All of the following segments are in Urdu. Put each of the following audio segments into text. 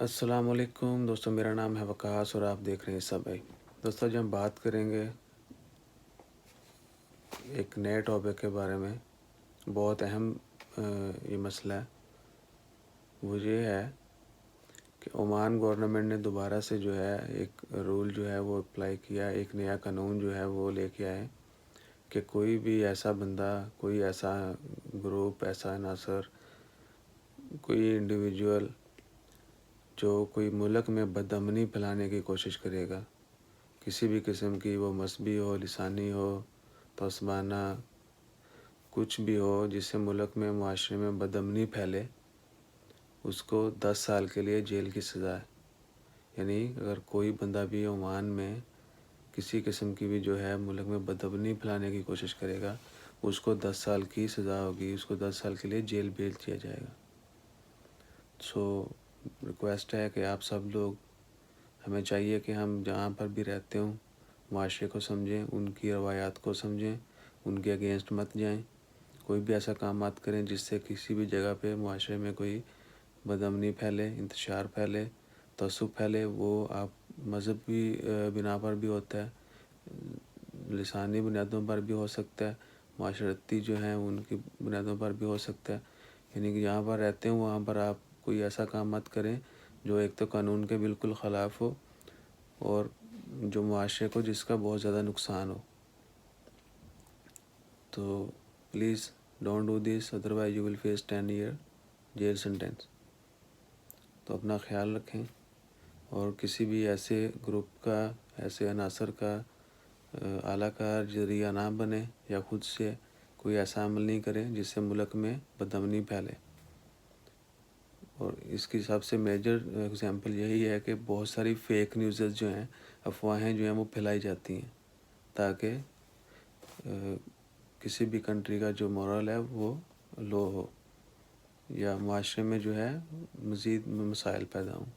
السلام علیکم دوستوں، میرا نام ہے وقاص اور آپ دیکھ رہے ہیں سب بھائی۔ دوستوں، جب ہم بات کریں گے ایک نئے ٹاپک کے بارے میں، بہت اہم یہ مسئلہ ہے، وہ یہ ہے کہ عمان گورنمنٹ نے دوبارہ سے جو ہے ایک رول جو ہے وہ اپلائی کیا، ایک نیا قانون جو ہے وہ لے کے آئے کہ کوئی بھی ایسا بندہ، کوئی ایسا گروپ، ایسا عنصر، کوئی انڈیویجول جو کوئی ملک میں بدامنی پھیلانے کی کوشش کرے گا، کسی بھی قسم کی، وہ مذہبی ہو، لسانی ہو، تعصبانہ، کچھ بھی ہو، جس سے ملک میں، معاشرے میں بدامنی پھیلے، اس کو 10 سال کے لیے جیل کی سزا ہے۔ یعنی اگر کوئی بندہ بھی عمان میں کسی قسم کی بھی جو ہے ملک میں بدامنی پھیلانے کی کوشش کرے گا، اس کو 10 سال کی سزا ہوگی، اس کو 10 سال کے لیے جیل بھیج دیا جائے گا۔ ریکویسٹ ہے کہ آپ سب لوگ، ہمیں چاہیے کہ ہم جہاں پر بھی رہتے ہوں، معاشرے کو سمجھیں، ان کی روایات کو سمجھیں، ان کے اگینسٹ مت جائیں، کوئی بھی ایسا کام مت کریں جس سے کسی بھی جگہ پہ معاشرے میں کوئی بدامنی پھیلے، انتشار پھیلے، تعصب پھیلے۔ وہ آپ مذہبی بنا پر بھی ہوتا ہے، لسانی بنیادوں پر بھی ہو سکتا ہے، معاشرتی جو ہیں ان کی بنیادوں پر بھی ہو سکتا ہے۔ یعنی کہ جہاں پر رہتے ہیں وہاں پر آپ کوئی ایسا کام مت کریں جو ایک تو قانون کے بالکل خلاف ہو اور جو معاشرے کو جس کا بہت زیادہ نقصان ہو۔ تو please don't do this, otherwise you will face 10 year jail sentence. تو اپنا خیال رکھیں اور کسی بھی ایسے گروپ کا، ایسے عناصر کا اعلیٰ کار ذریعہ نہ بنے یا خود سے کوئی ایسا عمل نہیں کریں جس سے ملک میں بدامنی پھیلے۔ اور اس کی سب سے میجر اگزامپل یہی ہے کہ بہت ساری فیک نیوزز جو ہیں، افواہیں جو ہیں وہ پھیلائی جاتی ہیں تاکہ کسی بھی کنٹری کا جو مورل ہے وہ لو ہو یا معاشرے میں جو ہے مزید مسائل پیدا ہوں۔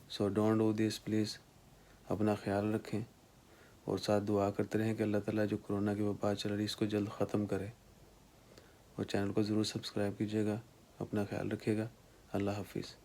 So don't do this please, اپنا خیال رکھیں اور ساتھ دعا کرتے رہیں کہ اللہ تعالیٰ جو کرونا کی وبا چل رہی ہے اس کو جلد ختم کرے۔ اور چینل کو ضرور سبسکرائب کیجیے گا، اپنا خیال رکھیے گا۔ اللہ حافظ۔